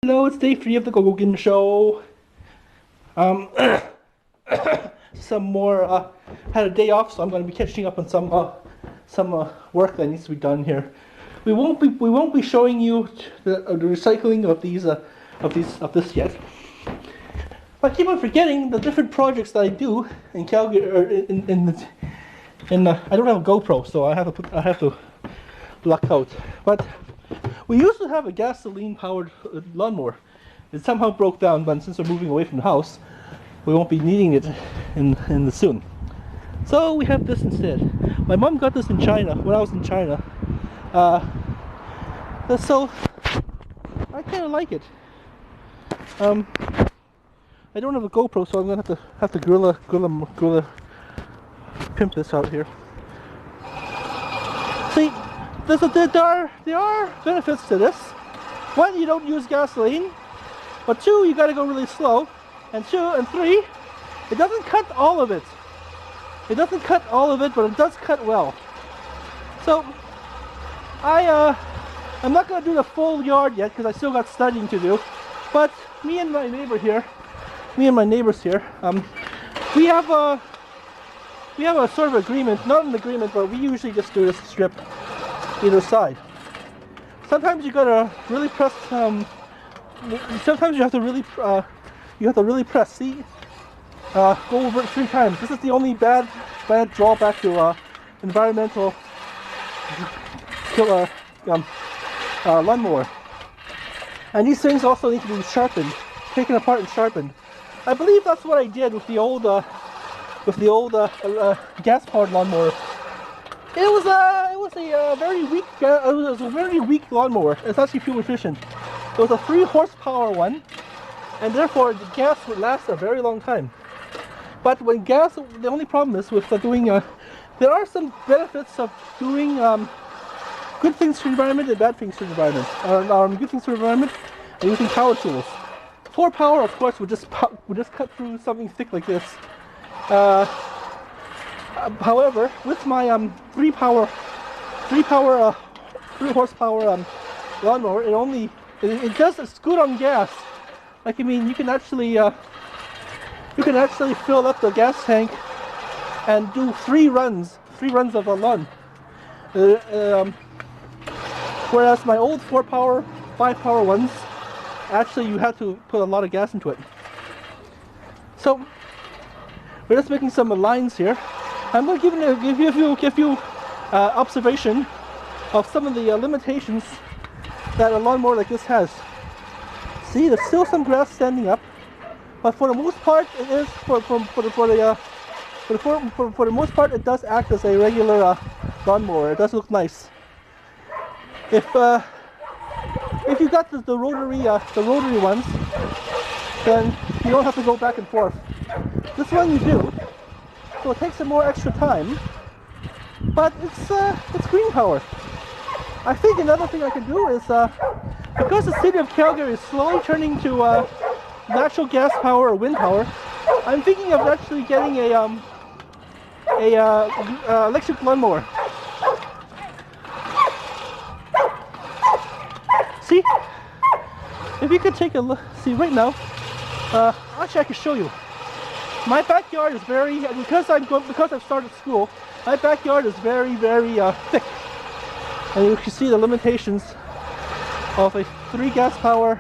Hello, it's day 3 of the Gogogan Show. Some more. Had a day off, so I'm going to be catching up on some work that needs to be done here. We won't be showing you the recycling of this yet. But I keep on forgetting the different projects that I do in Calgary. Or I don't have a GoPro, so I have to luck out. But we used to have a gasoline-powered lawnmower. It somehow broke down, but since we're moving away from the house, we won't be needing it in the soon. So we have this instead. My mom got this in China when I was in China. So I kind of like it. I don't have a GoPro, so I'm gonna have to gorilla pimp this out here. See. There are benefits to this. One, you don't use gasoline, but two, you gotta go really slow, and three, it doesn't cut all of it. It doesn't cut all of it, but it does cut well. So, I'm not gonna do the full yard yet because I still got studying to do. But me and my neighbors here, we have a sort of agreement, not an agreement, but we usually just do this strip either side. Sometimes you gotta really press. Sometimes you have to really press. See, go over it 3 times. This is the only bad drawback to environmental lawnmower. And these things also need to be sharpened, taken apart and sharpened. I believe that's what I did with the old gas-powered lawnmower. It was a very weak lawnmower. It's actually fuel efficient. It was a 3 horsepower one, and therefore the gas would last a very long time. But when gas, the only problem is with doing. There are some benefits of doing good things for the environment and bad things for the environment. Good things for the environment and using power tools. 4 power, of course, would just cut through something thick like this. However, with my 3 horsepower lawnmower, it's good on gas. Like, I mean, you can actually fill up the gas tank and do 3 runs of a lawn. Whereas my old 4 power, 5 power ones, actually you have to put a lot of gas into it. So we're just making some lines here. I'm going to give you observation of some of the limitations that a lawnmower like this has. See, there's still some grass standing up, but for the most part, it is for the most part, it does act as a regular lawnmower. It does look nice. If you got the rotary ones, then you don't have to go back and forth. This one you do. So it takes some more extra time, but it's green power. I think another thing I can do is because the city of Calgary is slowly turning to natural gas power or wind power, I'm thinking of actually getting a electric lawnmower. See, if you could take a look. See right now. Actually, I can show you. My backyard is because I've started school, my backyard is very thick, and you can see the limitations of a 3 gas power,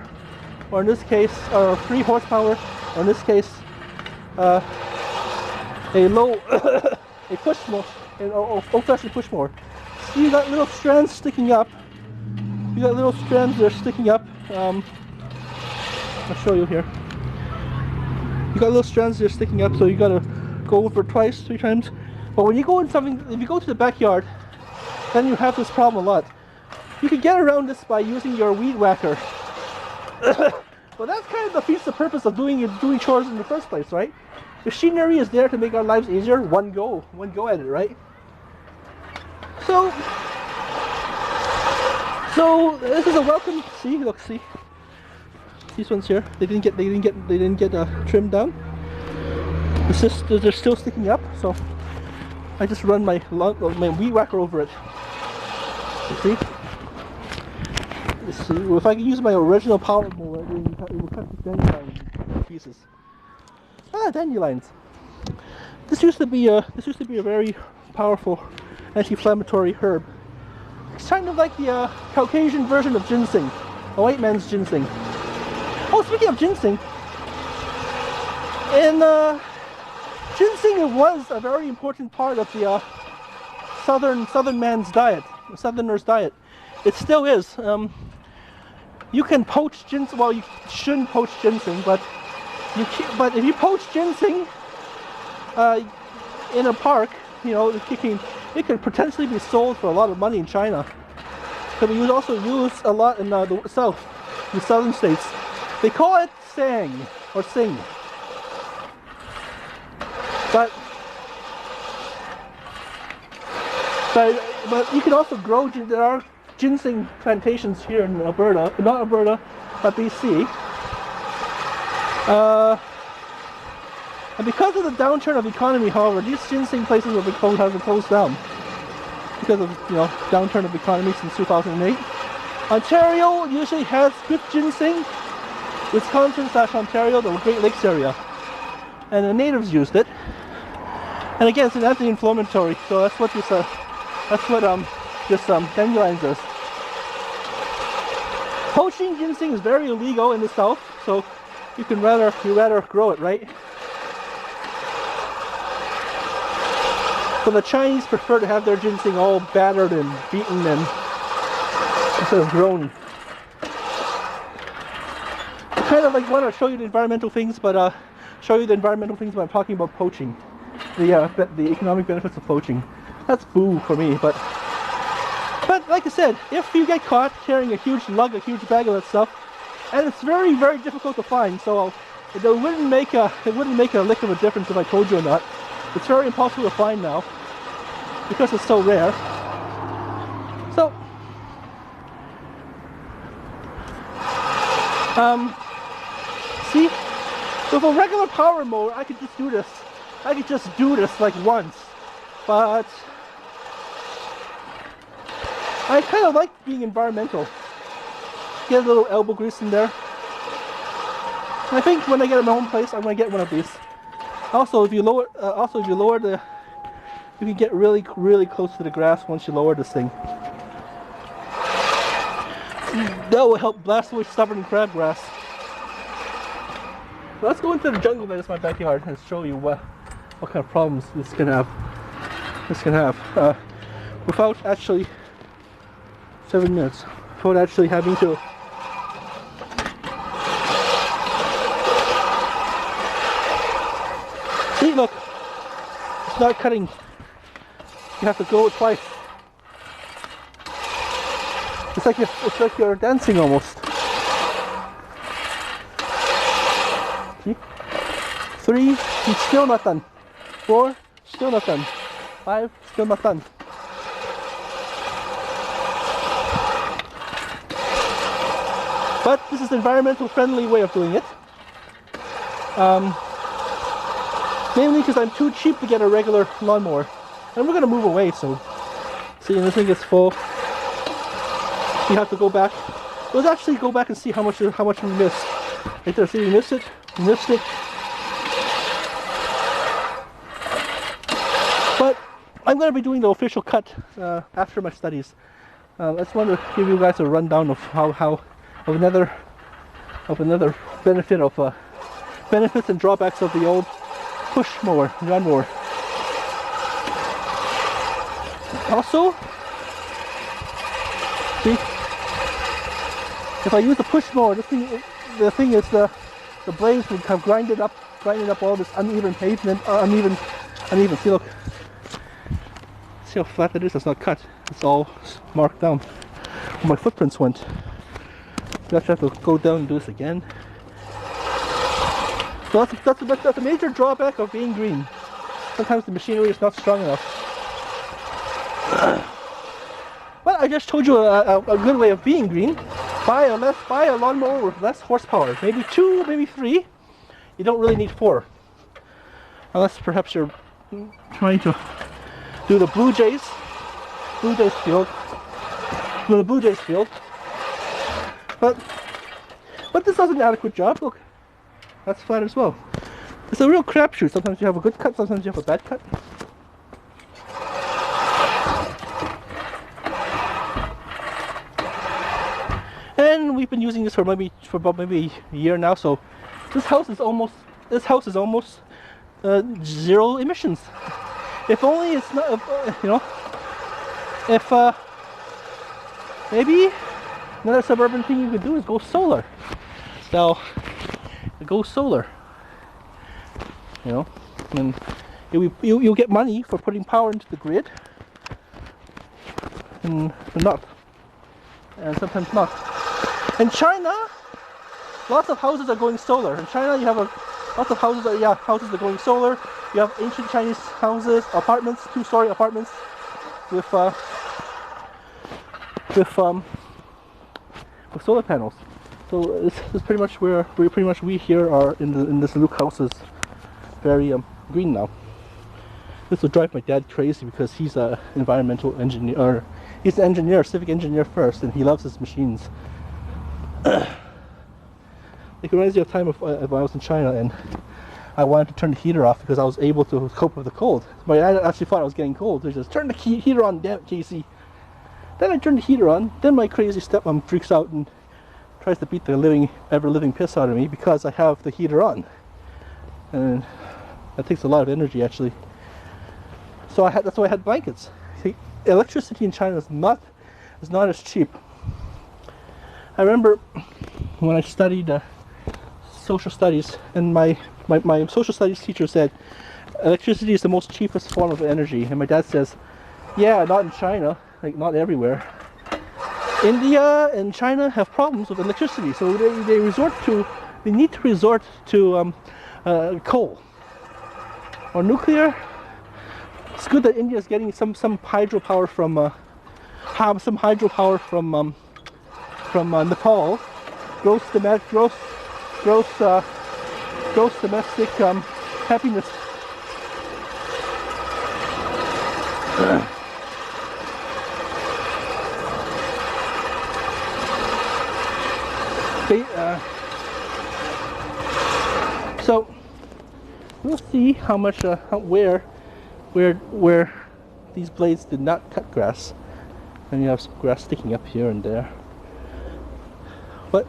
or in this case, or 3 horsepower, or in this case, a push mower, an old-fashioned push mower. See, you got little strands sticking up. You got little strands that are sticking up. I'll show you here. You got little strands that are sticking up, so you gotta go over it twice, 3 times. But when you go in if you go to the backyard, then you have this problem a lot. You can get around this by using your weed whacker. Well, that kind of defeats the purpose of doing chores in the first place, right? Machinery is there to make our lives easier. One go at it, right? So this is a welcome. See, look, see. These ones here, they didn't get trimmed down. They're still sticking up, so I just run my weed whacker over it. You see? If I can use my original power mower, dandelion pieces. Ah, dandelions. This used to be a very powerful anti-inflammatory herb. It's kind of like the Caucasian version of ginseng, a white man's ginseng. Oh, speaking of ginseng, ginseng was a very important part of the southern man's diet, the southerner's diet. It still is. You can poach ginseng. Well, you shouldn't poach ginseng, but if you poach ginseng in a park, you know, it could potentially be sold for a lot of money in China. But we would also use a lot in the south, the southern states. They call it sang or sing. But you can also grow. There are ginseng plantations here in Alberta, not Alberta, but BC. And because of the downturn of the economy, however, these ginseng places have been closed down because of, you know, downturn of the economy since 2008. Ontario usually has good ginseng. Wisconsin/Ontario, the Great Lakes area, and the natives used it. And again, it's an anti-inflammatory, so that's what this dandelions is. Poaching ginseng is very illegal in the south, so you rather grow it, right? So the Chinese prefer to have their ginseng all battered and beaten and instead of grown. I kind of like want to show you the environmental things, but show you the environmental things when I'm talking about poaching, the economic benefits of poaching. That's boo for me, but like I said, if you get caught carrying a huge bag of that stuff, and it's very, very difficult to find, so it wouldn't make a lick of a difference if I told you or not. It's very impossible to find now because it's so rare. So, see, with a regular power mower, I could just do this. I could just do this like once, but I kind of like being environmental. Get a little elbow grease in there. And I think when I get at my home place, I'm going to get one of these. Also, if you lower the, you can get really, really close to the grass once you lower this thing. That will help blast away stubborn crabgrass. So let's go into the jungle that is my backyard and show you what kind of problems this can have. Without actually 7 minutes. Without actually having to. See, look, it's not cutting. You have to go twice. It's like you're dancing almost. See? 3, it's still not done. 4, still not done. 5, still not done. But this is an environmental friendly way of doing it. Mainly because I'm too cheap to get a regular lawnmower. And we're going to move away, so... See, and this thing gets full. You have to go back. Let's actually go back and see how much we missed. Right there, see, we missed it. But I'm going to be doing the official cut after my studies. I just want to give you guys a rundown of of another benefit of benefits and drawbacks of the old push mower, lawn mower. Also, see, if I use a push mower, the thing is the blades would have grinded up all this uneven pavement, uneven. See, look, see how flat it is. It's not cut. It's all marked down where my footprints went. You actually have to go down and do this again. So that's a major drawback of being green. Sometimes the machinery is not strong enough. Well, I just told you a good way of being green. Buy a lawnmower with less horsepower. Maybe 2, maybe 3. You don't really need 4. Unless perhaps you're trying to do the Blue Jays field. But But this does an adequate job. Look, that's flat as well. It's a real crapshoot. Sometimes you have a good cut, sometimes you have a bad cut. And we've been using this for about maybe a year now. So this house is almost zero emissions. If only it's not, you know, if maybe another suburban thing you could do is go solar. So go solar, you know, and you'll get money for putting power into the grid, and sometimes not. In China, lots of houses are going solar. In China, you have lots of houses are going solar. You have ancient Chinese houses, apartments, 2-story apartments with solar panels. So this is pretty much where we here are in this Luke house is very green now. This will drive my dad crazy because he's an environmental engineer, or he's an engineer, civic engineer first, and he loves his machines. It reminds me of time when I was in China and I wanted to turn the heater off because I was able to cope with the cold. My dad actually thought I was getting cold. He just turn the heater on, damn it, Casey. Then I turned the heater on. Then my crazy stepmom freaks out and tries to beat the ever-living piss out of me because I have the heater on, and that takes a lot of energy actually. So that's why I had blankets. See, electricity in China is not as cheap. I remember when I studied social studies, and my social studies teacher said electricity is the most cheapest form of energy, and my dad says, yeah, not in China, like not everywhere. India and China have problems with electricity, so they need to resort to coal or nuclear. It's good that India is getting some hydropower from Nepal. Gross domestic happiness. Okay, so we'll see how much where these blades did not cut grass, and you have some grass sticking up here and there. But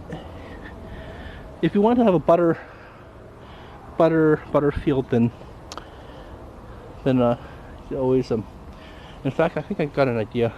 if you want to have a butter field, then you always in fact, I think I got an idea.